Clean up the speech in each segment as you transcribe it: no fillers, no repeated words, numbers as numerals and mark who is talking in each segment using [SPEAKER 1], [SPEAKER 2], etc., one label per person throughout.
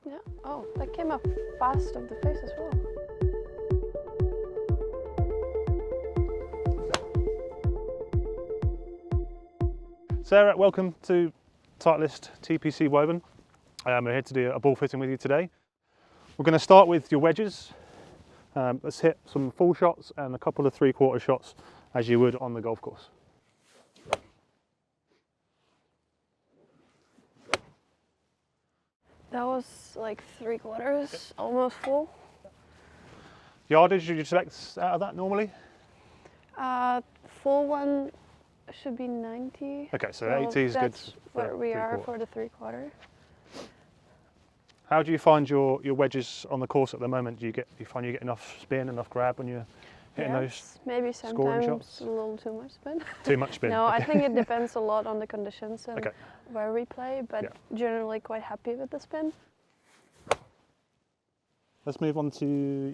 [SPEAKER 1] Yeah. Oh, that came up fast of the face as well.
[SPEAKER 2] Sarah, welcome to Titleist TPC Woven. We're here to do a ball fitting with you today. We're going to start with your wedges. Let's hit some full shots and a couple of 3/4 shots as you would on the golf course.
[SPEAKER 1] That was like 3/4, almost full.
[SPEAKER 2] Yardage you select out of that normally?
[SPEAKER 1] Full one should be 90.
[SPEAKER 2] Okay, so 80 is good.
[SPEAKER 1] That's where we are for the 3/4.
[SPEAKER 2] How do you find your wedges on the course at the moment? Do you find you get enough spin, enough grab when you're hitting those
[SPEAKER 1] maybe
[SPEAKER 2] scoring
[SPEAKER 1] sometimes
[SPEAKER 2] shots?
[SPEAKER 1] a little too much spin.
[SPEAKER 2] Too much spin?
[SPEAKER 1] No,
[SPEAKER 2] okay.
[SPEAKER 1] I think it depends a lot on the conditions and
[SPEAKER 2] Okay.
[SPEAKER 1] where we play, but generally quite happy with the spin.
[SPEAKER 2] Let's move on to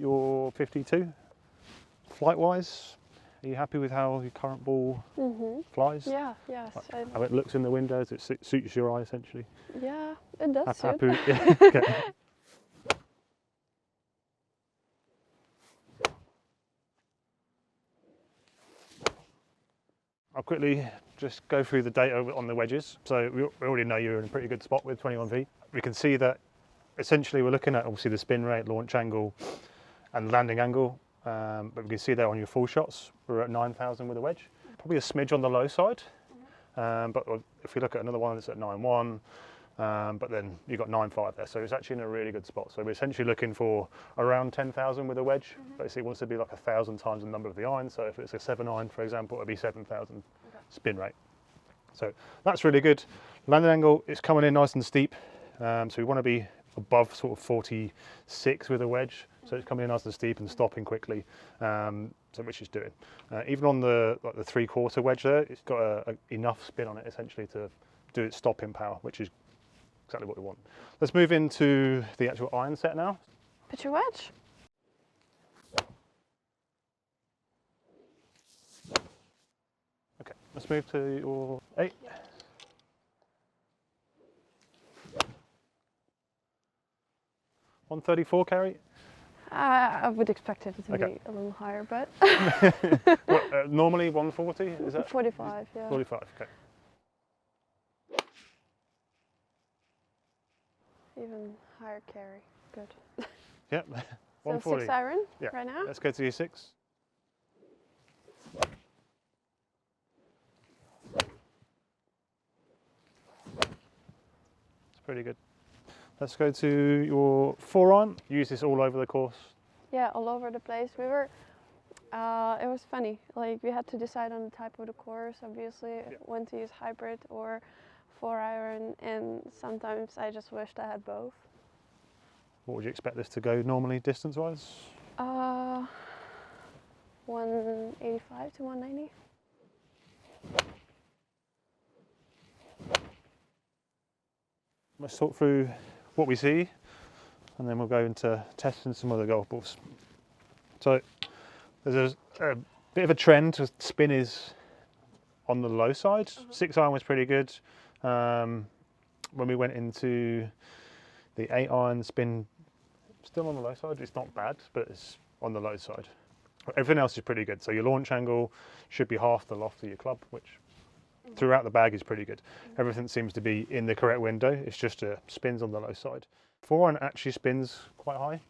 [SPEAKER 2] your 52. Flight-wise, are you happy with how your current ball flies?
[SPEAKER 1] Yeah, yes.
[SPEAKER 2] Like how it looks in the windows, it suits your eye essentially?
[SPEAKER 1] Yeah, it does suit.
[SPEAKER 2] Happy with, yeah, okay. I'll quickly just go through the data on the wedges. So we already know you're in a pretty good spot with 21V. We can see that essentially we're looking at obviously the spin rate, launch angle and landing angle, but we can see there on your full shots we're at 9,000 with a wedge. Probably a smidge on the low side, but if we look at another one that's at 9.1, but then you've got 9.5 there, so it's actually in a really good spot. So we're essentially looking for around 10,000 with a wedge. Basically it wants to be like 1,000 times the number of the iron, so if it's a 7 iron for example, it'll be 7,000 spin rate. So that's really good. Landing angle is coming in nice and steep, so we want to be above sort of 46 with a wedge, so it's coming in nice and steep and stopping quickly, so which is doing. Even on the 3/4 wedge there, it's got enough spin on it essentially to do its stopping power, which is exactly what we want. Let's move into the actual iron set now.
[SPEAKER 1] Put your wedge.
[SPEAKER 2] Okay, let's move to your 8. .134 carry?
[SPEAKER 1] I would expect it to be a little higher, but...
[SPEAKER 2] What, normally 140, is that?
[SPEAKER 1] 45, yeah.
[SPEAKER 2] 45, okay.
[SPEAKER 1] Even higher carry, good.
[SPEAKER 2] Yep,
[SPEAKER 1] So
[SPEAKER 2] 140.
[SPEAKER 1] 6 iron
[SPEAKER 2] Yeah.
[SPEAKER 1] right now?
[SPEAKER 2] Let's go to your 6. It's pretty good. Let's go to your 4 iron. Use this all over the course.
[SPEAKER 1] Yeah, all over the place. We were, it was funny, like we had to decide on the type of the course, obviously, when to use hybrid or 4 iron, and sometimes I just wished I had both.
[SPEAKER 2] What would you expect this to go normally distance-wise?
[SPEAKER 1] 185 to 190.
[SPEAKER 2] Let's talk through what we see and then we'll go into testing some other golf balls. So there's a bit of a trend to spin is on the low side. 6 iron was pretty good. When we went into the 8 iron, spin still on the low side. It's not bad, but it's on the low side. Everything else is pretty good. So your launch angle should be half the loft of your club, which throughout the bag is pretty good. Everything seems to be in the correct window. It's just spins on the low side. 4 iron actually spins quite high,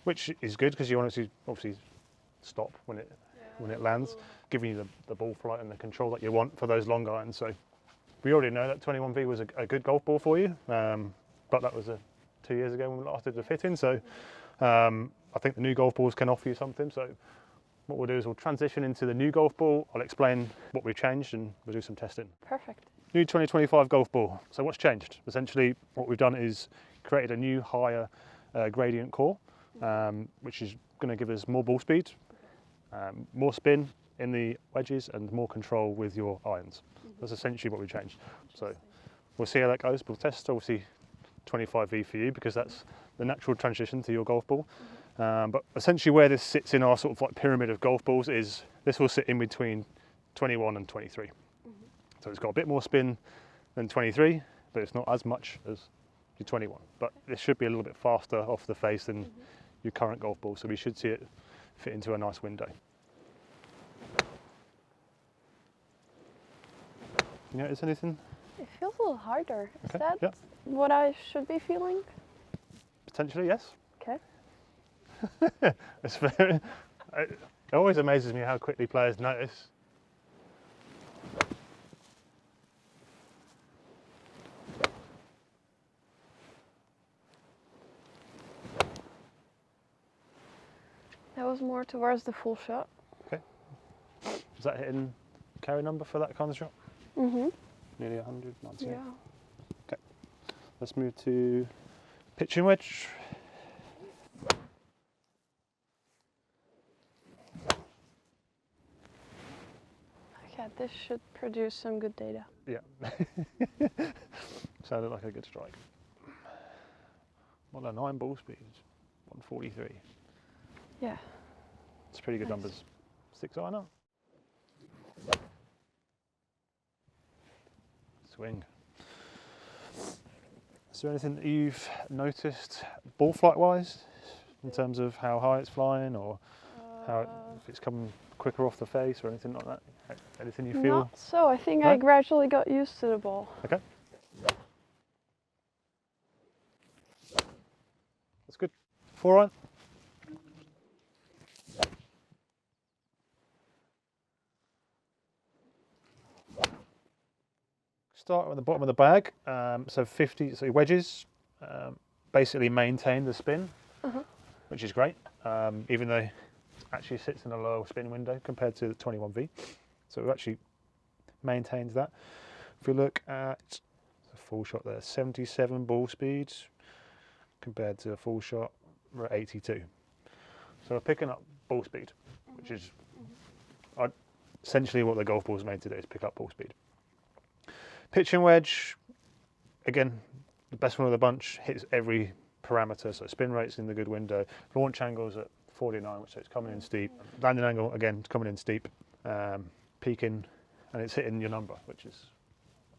[SPEAKER 2] which is good because you want to obviously stop when it lands, giving you the ball flight and the control that you want for those long irons. So we already know that 21V was a good golf ball for you, but that was 2 years ago when we last did the fitting. So I think the new golf balls can offer you something. So what we'll do is we'll transition into the new golf ball. I'll explain what we've changed and we'll do some testing.
[SPEAKER 1] Perfect.
[SPEAKER 2] New 2025 golf ball. So what's changed? Essentially what we've done is created a new higher gradient core, which is going to give us more ball speed, more spin in the wedges and more control with your irons. That's essentially what we changed. So we'll see how that goes. We'll test obviously 25V for you because that's the natural transition to your golf ball. But essentially where this sits in our sort of like pyramid of golf balls is this will sit in between 21 and 23. So it's got a bit more spin than 23, but it's not as much as your 21, but this should be a little bit faster off the face than your current golf ball, so we should see it fit into a nice window. You notice anything?
[SPEAKER 1] It feels a little harder. Is
[SPEAKER 2] Okay,
[SPEAKER 1] that
[SPEAKER 2] yeah.
[SPEAKER 1] what I should be feeling?
[SPEAKER 2] Potentially, yes.
[SPEAKER 1] Okay.
[SPEAKER 2] It's very, it always amazes me how quickly players notice.
[SPEAKER 1] That was more towards the full shot.
[SPEAKER 2] Okay. Is that hitting carry number for that kind of shot?
[SPEAKER 1] Mm-hmm.
[SPEAKER 2] Nearly 100, 98.
[SPEAKER 1] Yeah.
[SPEAKER 2] Okay. Let's move to pitching wedge.
[SPEAKER 1] Okay, this should produce some good data.
[SPEAKER 2] Yeah. Sounded like a good strike. 109 ball speed, 143.
[SPEAKER 1] Yeah.
[SPEAKER 2] It's pretty good
[SPEAKER 1] Nice.
[SPEAKER 2] numbers. 6-iron up. Swing. Is there anything that you've noticed ball flight wise in terms of how high it's flying, or how if it's coming quicker off the face or anything like that? Anything you feel?
[SPEAKER 1] Not so. I think
[SPEAKER 2] No?
[SPEAKER 1] I gradually got used to the ball.
[SPEAKER 2] Okay. That's good. 4-iron. Start at the bottom of the bag. So 50, so wedges basically maintain the spin, which is great, even though it actually sits in a lower spin window compared to the 21V. So it actually maintains that. If we look at the full shot there, 77 ball speed compared to a full shot, we're at 82. So we're picking up ball speed, which is essentially what the golf ball is made to do, is pick up ball speed. Pitching wedge, again, the best one of the bunch, hits every parameter, so spin rate's in the good window, launch angle's at 49, so it's coming in steep, landing angle, again, it's coming in steep, peaking, and it's hitting your number, which is,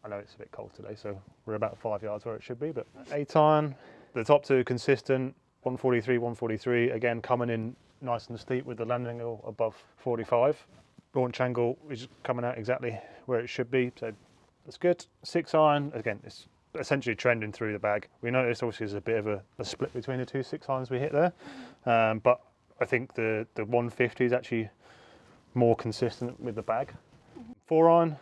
[SPEAKER 2] I know it's a bit cold today, so we're about 5 yards where it should be, but 8-iron, the top two consistent, 143, 143, again, coming in nice and steep with the landing angle above 45. Launch angle is coming out exactly where it should be, so that's good. 6-iron, again, it's essentially trending through the bag. We noticed obviously there's a bit of a split between the two 6-irons we hit there, but I think the 150 is actually more consistent with the bag. 4-iron,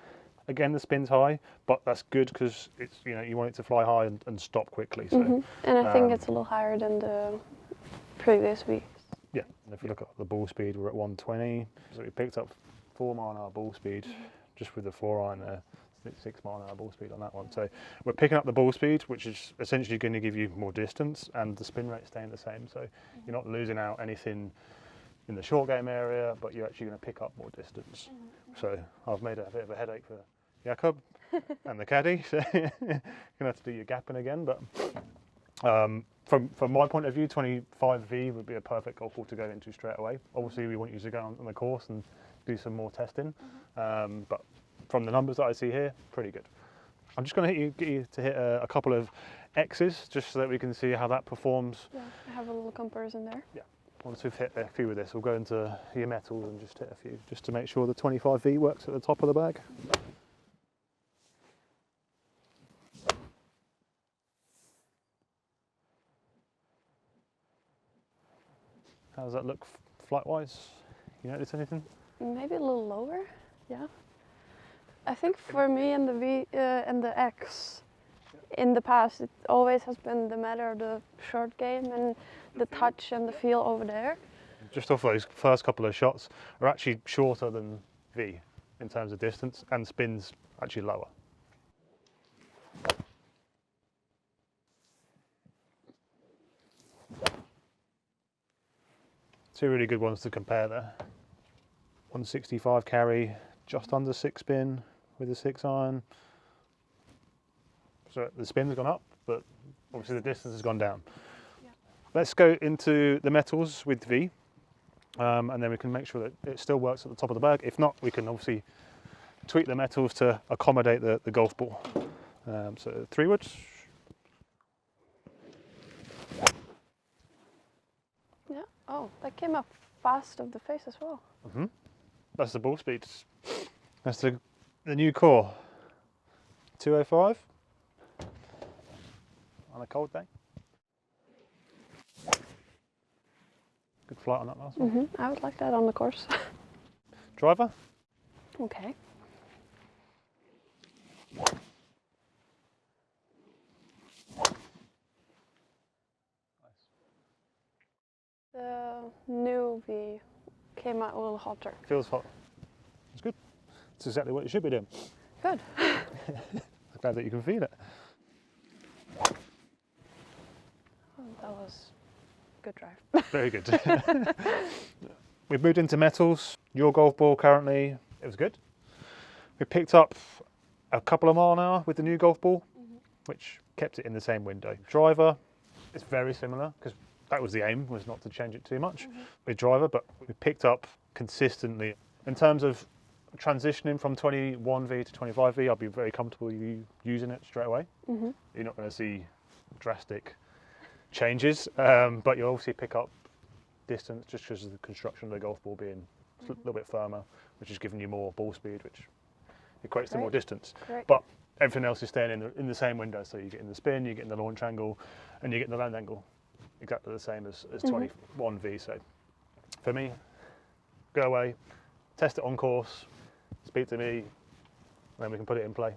[SPEAKER 2] again, the spin's high, but that's good because it's, you know, you want it to fly high and stop quickly. So,
[SPEAKER 1] And I think it's a little higher than the previous weeks.
[SPEAKER 2] yeah, and if you look at the ball speed, we're at 120. So we picked up 4 mile an hour ball speed just with the 4-iron there. 6 mile an hour ball speed on that one. So we're picking up the ball speed, which is essentially going to give you more distance, and the spin rate staying the same. So you're not losing out anything in the short game area, but you're actually going to pick up more distance. So I've made a bit of a headache for Jakob and the caddy. So you're going to have to do your gapping again. But from my point of view, 25V would be a perfect golf ball to go into straight away. Obviously, we want you to go on the course and do some more testing. But from the numbers that I see here, pretty good. I'm just going to get you to hit a couple of X's just so that we can see how that performs.
[SPEAKER 1] Yeah, I have a little comparison there.
[SPEAKER 2] Yeah. Once we've hit a few of this, we'll go into your metals and just hit a few, just to make sure the 25V works at the top of the bag. How does that look flight-wise? You notice anything?
[SPEAKER 1] Maybe a little lower, yeah. I think for me and the V and the X, in the past, it always has been the matter of the short game and the touch and the feel over there.
[SPEAKER 2] Just off those first couple of shots are actually shorter than V in terms of distance, and spin's actually lower. Two really good ones to compare there. 165 carry, just under 6 spin with a 6-iron. So the spin's gone up, but obviously the distance has gone down. Yeah. Let's go into the metals with V, and then we can make sure that it still works at the top of the bag. If not, we can obviously tweak the metals to accommodate the golf ball. So 3 woods.
[SPEAKER 1] Oh, that came up fast of the face as well.
[SPEAKER 2] That's the ball speed. That's the new core. 205 on a cold day. Good flight on that last one.
[SPEAKER 1] I would like that on the course.
[SPEAKER 2] Driver.
[SPEAKER 1] Okay. The new V came out a little hotter.
[SPEAKER 2] Feels hot. It's good. It's exactly what you should be doing.
[SPEAKER 1] Good.
[SPEAKER 2] I'm glad that you can feel it.
[SPEAKER 1] Oh, that was a good drive.
[SPEAKER 2] Very good. We've moved into metals. Your golf ball currently, it was good. We picked up a couple of mile an hour with the new golf ball, which kept it in the same window. Driver, it's very similar because that was the aim, was not to change it too much with driver, but we picked up consistently. In terms of transitioning from 21V to 25V, I'll be very comfortable you using it straight away. You're not going to see drastic changes, but you'll obviously pick up distance just because of the construction of the golf ball being a little bit firmer, which is giving you more ball speed, which equates to more distance. But everything else is staying in the same window, so you get in the spin, you get in the launch angle, and you get in the land angle. Exactly the same as 21V. So for me, go away, test it on course, speak to me, and then we can put it in play.